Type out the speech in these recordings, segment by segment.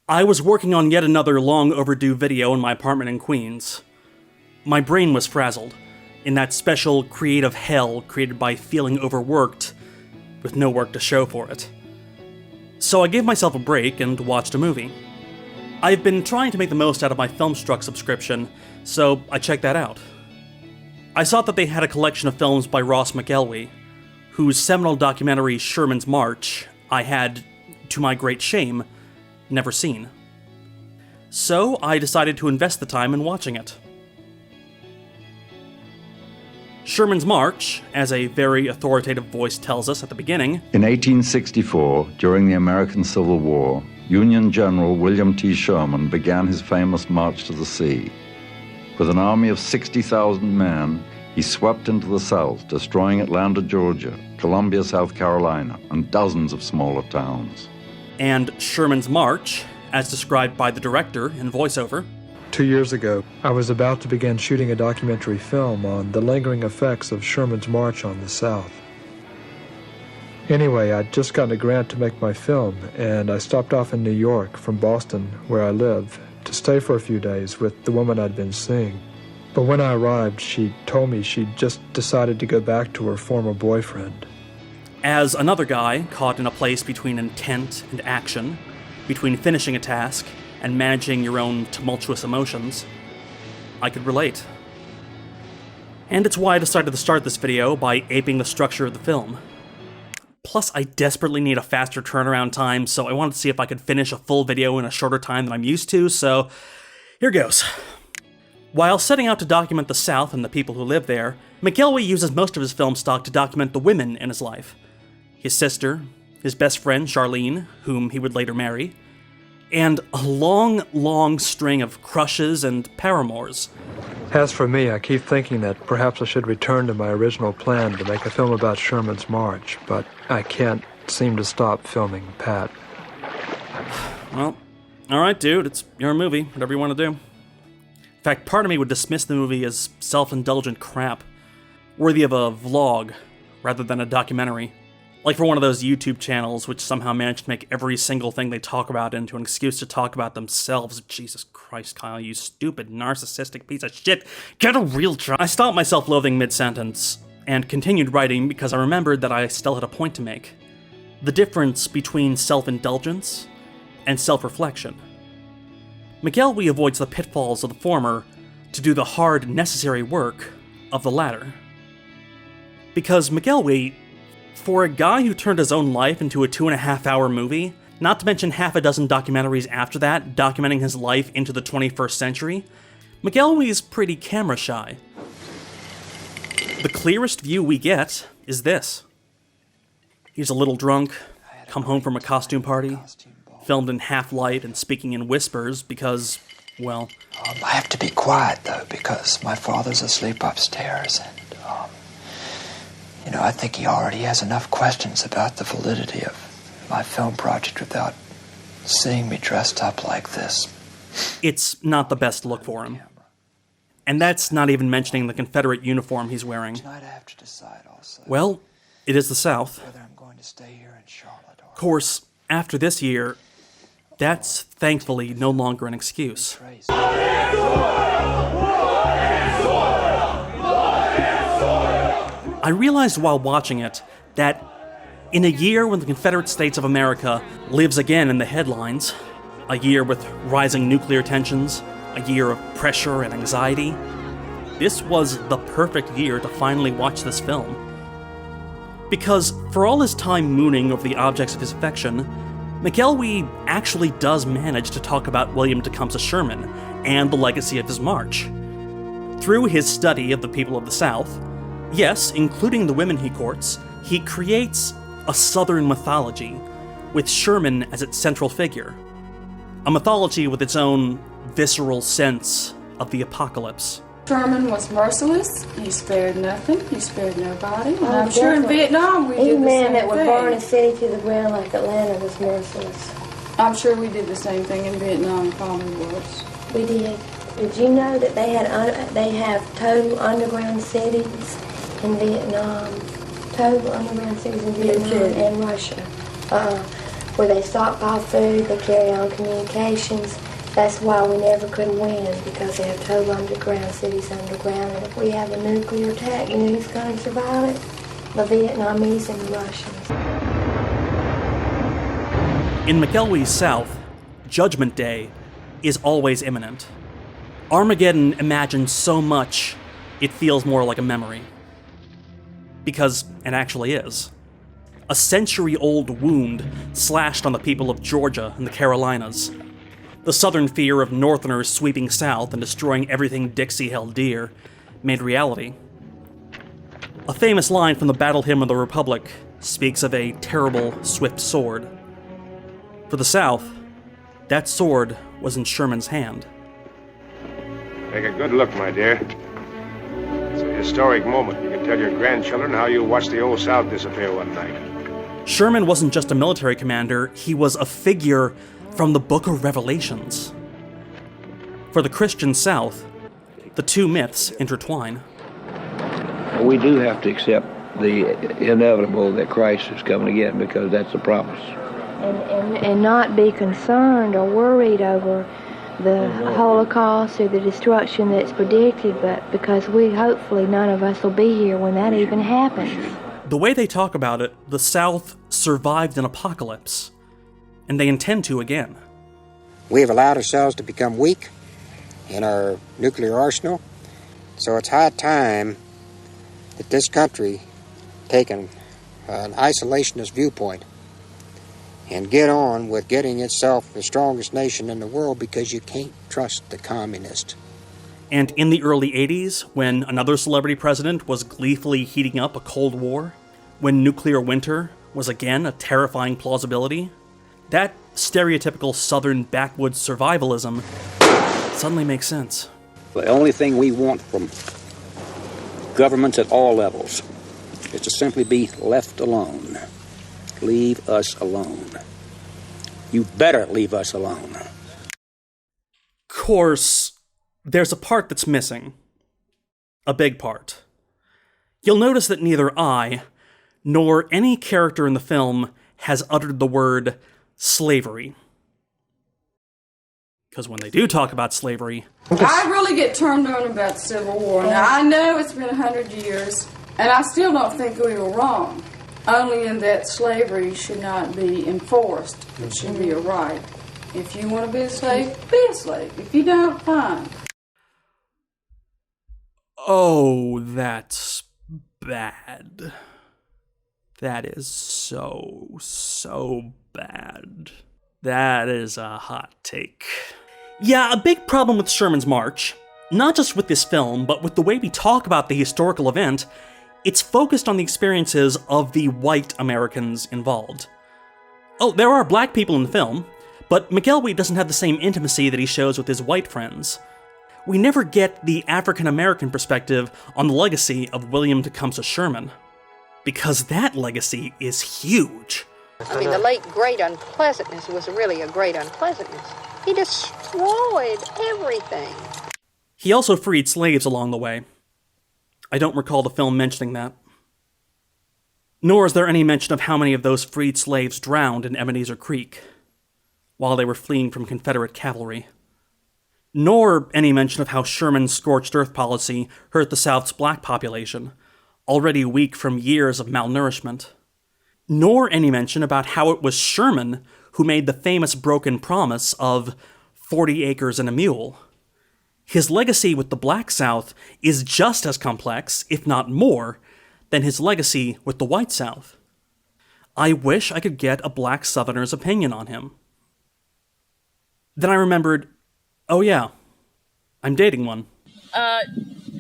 I was working on yet another long overdue video in my apartment in Queens. My brain was frazzled, in that special creative hell created by feeling overworked, with no work to show for it. So I gave myself a break and watched a movie. I've been trying to make the most out of my Filmstruck subscription, so I checked that out. I saw that they had a collection of films by Ross McElwee, whose seminal documentary Sherman's March I had, to my great shame, never seen. So I decided to invest the time in watching it. Sherman's March, as a very authoritative voice tells us at the beginning, in 1864, during the American Civil War, Union General William T. Sherman began his famous March to the Sea. With an army of 60,000 men, he swept into the South, destroying Atlanta, Georgia, Columbia, South Carolina, and dozens of smaller towns. And Sherman's March, as described by the director in voiceover, 2 years ago, I was about to begin shooting a documentary film on the lingering effects of Sherman's March on the South. Anyway, I'd just gotten a grant to make my film, and I stopped off in New York from Boston, where I live, to stay for a few days with the woman I'd been seeing. But when I arrived, she told me she'd just decided to go back to her former boyfriend. As another guy caught in a place between intent and action, between finishing a task and managing your own tumultuous emotions, I could relate. And it's why I decided to start this video by aping the structure of the film. Plus, I desperately need a faster turnaround time, so I wanted to see if I could finish a full video in a shorter time than I'm used to, so here goes. While setting out to document the South and the people who live there, McElwee uses most of his film stock to document the women in his life. His sister, his best friend Charlene, whom he would later marry, and a long, long string of crushes and paramours. As for me, I keep thinking that perhaps I should return to my original plan to make a film about Sherman's March, but I can't seem to stop filming Pat. Well, alright dude, it's your movie, whatever you want to do. In fact, part of me would dismiss the movie as self-indulgent crap, worthy of a vlog rather than a documentary. Like for one of those YouTube channels which somehow managed to make every single thing they talk about into an excuse to talk about themselves. Jesus Christ, Kyle, you stupid, narcissistic piece of shit. Get a real job. I stopped my self-loathing mid-sentence and continued writing because I remembered that I still had a point to make. The difference between self-indulgence and self-reflection. McElwee avoids the pitfalls of the former to do the hard, necessary work of the latter. Because McElwee, for a guy who turned his own life into a 2.5-hour movie, not to mention half a dozen documentaries after that, documenting his life into the 21st century, McElwee's pretty camera shy. The clearest view we get is this. He's a little drunk, come home from a costume party, filmed in half light and speaking in whispers because, well... I have to be quiet, though, because my father's asleep upstairs, and, I think he already has enough questions about the validity of my film project without seeing me dressed up like this. It's not the best look for him. And that's not even mentioning the Confederate uniform he's wearing. Tonight I have to decide also. Well, it is the South. Whether I'm going to stay here in Charlotte or... Of course, after this year, that's thankfully no longer an excuse. I realized while watching it that in a year when the Confederate States of America lives again in the headlines, a year with rising nuclear tensions, a year of pressure and anxiety, this was the perfect year to finally watch this film. Because for all his time mooning over the objects of his affection, McElwee actually does manage to talk about William Tecumseh Sherman and the legacy of his march. Through his study of the people of the South, yes, including the women he courts, he creates a Southern mythology, with Sherman as its central figure. A mythology with its own visceral sense of the apocalypse. Sherman was merciless. He spared nothing. He spared nobody. And I'm sure in Vietnam we did the same thing. Any man that would burn a city to the ground like Atlanta was merciless. I'm sure we did the same thing in Vietnam, probably worse. We did. Did you know that they have total underground cities in Vietnam? Total underground cities in Vietnam and Russia. where they stockpile food, they carry on communications. That's why we never could win, because they have total underground cities underground, and if we have a nuclear attack, you know who's going to survive it? The Vietnamese and the Russians. In McElway's South, Judgment Day is always imminent. Armageddon imagines so much, it feels more like a memory. Because it actually is. A century-old wound slashed on the people of Georgia and the Carolinas. The southern fear of Northerners sweeping south and destroying everything Dixie held dear made reality. A famous line from the Battle Hymn of the Republic speaks of a terrible, swift sword. For the South, that sword was in Sherman's hand. Take a good look, my dear. It's a historic moment. You can tell your grandchildren how you watched the old South disappear one night. Sherman wasn't just a military commander, he was a figure from the Book of Revelations. For the Christian South, the two myths intertwine. We do have to accept the inevitable that Christ is coming again, because that's a promise. And not be concerned or worried over the Holocaust or the destruction that's predicted, but because hopefully none of us will be here when that even happens. The way they talk about it, the South survived an apocalypse, and they intend to again. We have allowed ourselves to become weak in our nuclear arsenal, so it's high time that this country take an isolationist viewpoint and get on with getting itself the strongest nation in the world, because you can't trust the communists. And in the early 80s, when another celebrity president was gleefully heating up a Cold War, when nuclear winter was again a terrifying plausibility, that stereotypical Southern backwoods survivalism suddenly makes sense. The only thing we want from governments at all levels is to simply be left alone. Leave us alone. You better leave us alone. Course, there's a part that's missing. A big part. You'll notice that neither I, nor any character in the film, has uttered the word slavery. Because when they do talk about slavery... I really get turned on about the Civil War. Now, I know it's been 100 years, and I still don't think we were wrong. Only in that slavery should not be enforced. It should be a right. If you want to be a slave, be a slave. If you don't, fine. Oh, that's bad. That is so bad. That is a hot take. Yeah, a big problem with Sherman's March, not just with this film, but with the way we talk about the historical event, it's focused on the experiences of the white Americans involved. Oh, there are black people in the film, but McElway doesn't have the same intimacy that he shows with his white friends. We never get the African-American perspective on the legacy of William Tecumseh Sherman, because that legacy is huge. I mean, the late great unpleasantness was really a great unpleasantness. He destroyed everything. He also freed slaves along the way. I don't recall the film mentioning that. Nor is there any mention of how many of those freed slaves drowned in Ebenezer Creek while they were fleeing from Confederate cavalry. Nor any mention of how Sherman's scorched earth policy hurt the South's black population, already weak from years of malnourishment. Nor any mention about how it was Sherman who made the famous broken promise of 40 acres and a mule. His legacy with the Black South is just as complex, if not more, than his legacy with the White South. I wish I could get a black Southerner's opinion on him. Then I remembered, oh yeah, I'm dating one.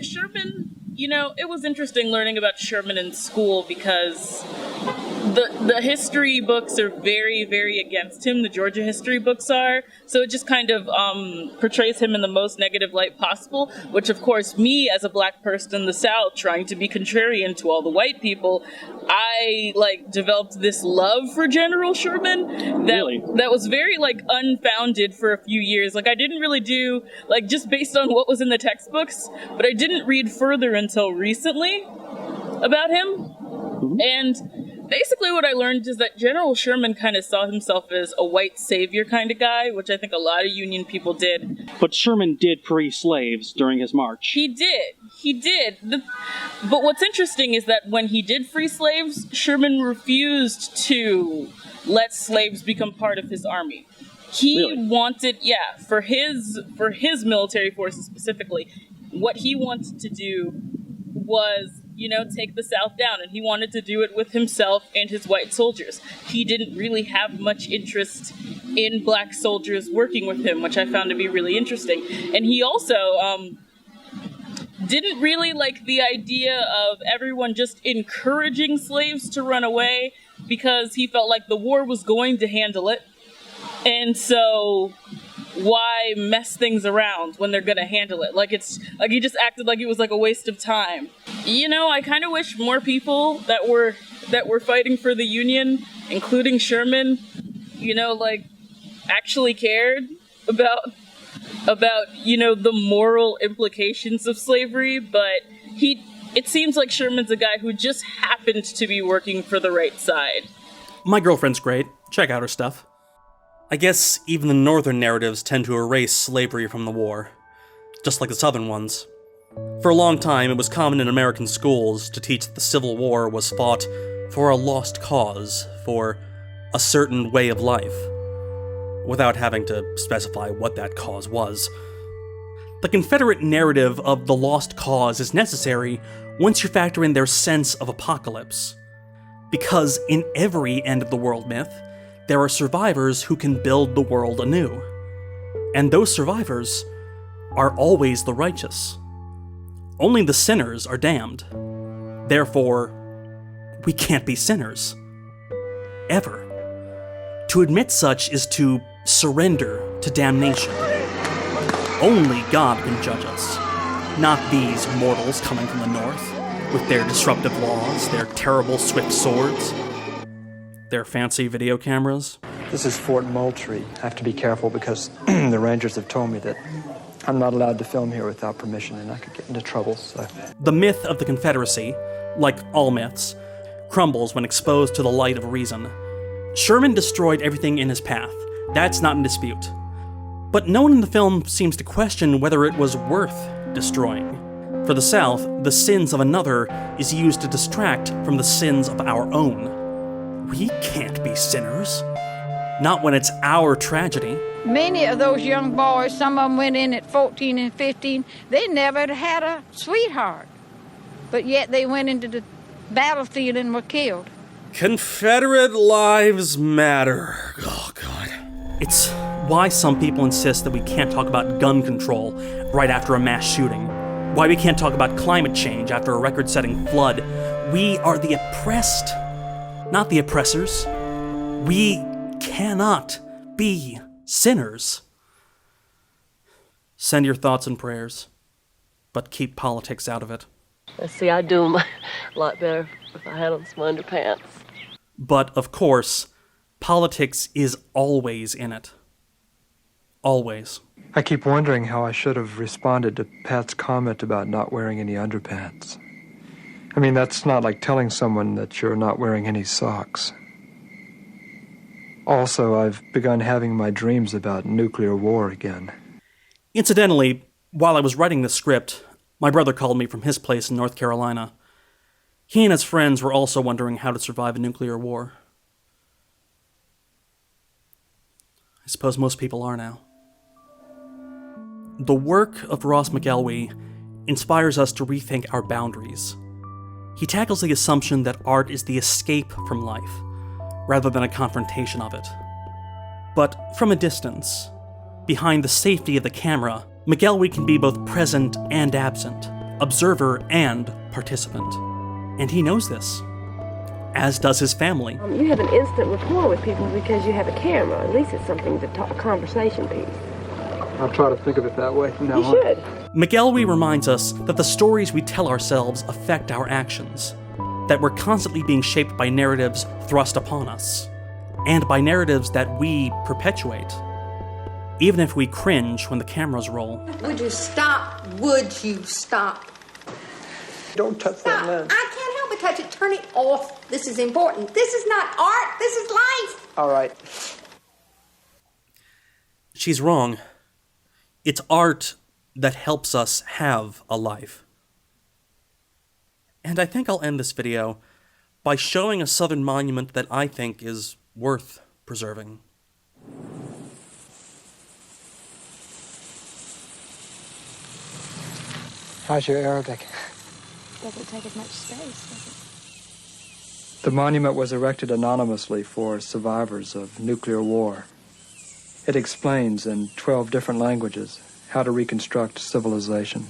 Sherman, it was interesting learning about Sherman in school because the history books are very, very against him. The Georgia history books are. So it just kind of portrays him in the most negative light possible, which, of course, me as a black person in the South trying to be contrarian to all the white people, I, developed this love for General Sherman that was very, unfounded for a few years. I didn't really do, just based on what was in the textbooks, but I didn't read further until recently about him. And Basically what I learned is that General Sherman kind of saw himself as a white savior kind of guy, which I think a lot of Union people did. But Sherman did free slaves during his march. He did. But what's interesting is that when he did free slaves, Sherman refused to let slaves become part of his army. He wanted, for his military forces specifically, what he wanted to do was, take the South down, and he wanted to do it with himself and his white soldiers. He didn't really have much interest in black soldiers working with him, which I found to be really interesting. And he also didn't really like the idea of everyone just encouraging slaves to run away, because he felt like the war was going to handle it. And so why mess things around when they're gonna handle it? Like, it's like he just acted like it was like a waste of time. I kind of wish more people that were fighting for the Union, including Sherman, actually cared about the moral implications of slavery. But it seems like Sherman's a guy who just happened to be working for the right side. My girlfriend's great. Check out her stuff. I guess even the northern narratives tend to erase slavery from the war, just like the southern ones. For a long time, it was common in American schools to teach that the Civil War was fought for a lost cause, for a certain way of life, without having to specify what that cause was. The Confederate narrative of the lost cause is necessary once you factor in their sense of apocalypse, because in every end-of-the-world myth, there are survivors who can build the world anew. And those survivors are always the righteous. Only the sinners are damned. Therefore, we can't be sinners. Ever. To admit such is to surrender to damnation. Only God can judge us, not these mortals coming from the north, with their disruptive laws, their terrible swift swords, their fancy video cameras. This is Fort Moultrie. I have to be careful because the rangers have told me that I'm not allowed to film here without permission, and I could get into trouble, so... The myth of the Confederacy, like all myths, crumbles when exposed to the light of reason. Sherman destroyed everything in his path. That's not in dispute. But no one in the film seems to question whether it was worth destroying. For the South, the sins of another is used to distract from the sins of our own. We can't be sinners. Not when it's our tragedy. Many of those young boys, some of them went in at 14 and 15, they never had a sweetheart. But yet they went into the battlefield and were killed. Confederate lives matter. Oh, God. It's why some people insist that we can't talk about gun control right after a mass shooting. Why we can't talk about climate change after a record-setting flood. We are the oppressed, not the oppressors. We cannot be sinners. Send your thoughts and prayers, but keep politics out of it. See, I'd do them a lot better if I had on some underpants. But, of course, politics is always in it. Always. I keep wondering how I should have responded to Pat's comment about not wearing any underpants. I mean, that's not like telling someone that you're not wearing any socks. Also, I've begun having my dreams about nuclear war again. Incidentally, while I was writing the script, my brother called me from his place in North Carolina. He and his friends were also wondering how to survive a nuclear war. I suppose most people are now. The work of Ross McElwee inspires us to rethink our boundaries. He tackles the assumption that art is the escape from life, rather than a confrontation of it. But from a distance, behind the safety of the camera, McElwee can be both present and absent, observer and participant. And he knows this, as does his family. You have an instant rapport with people because you have a camera. At least it's something to talk, a conversation piece. I'll try to think of it that way from now on. You should. McElwee reminds us that the stories we tell ourselves affect our actions, that we're constantly being shaped by narratives thrust upon us, and by narratives that we perpetuate, even if we cringe when the cameras roll. Would you stop? Would you stop? Don't touch that lens. I can't help it. touch it. Turn it off. This is important. This is not art. This is life. All right. She's wrong. It's art that helps us have a life. And I think I'll end this video by showing a Southern monument that I think is worth preserving. How's your Arabic? Doesn't take as much space, does it? The monument was erected anonymously for survivors of nuclear war. It explains in 12 different languages how to reconstruct civilization.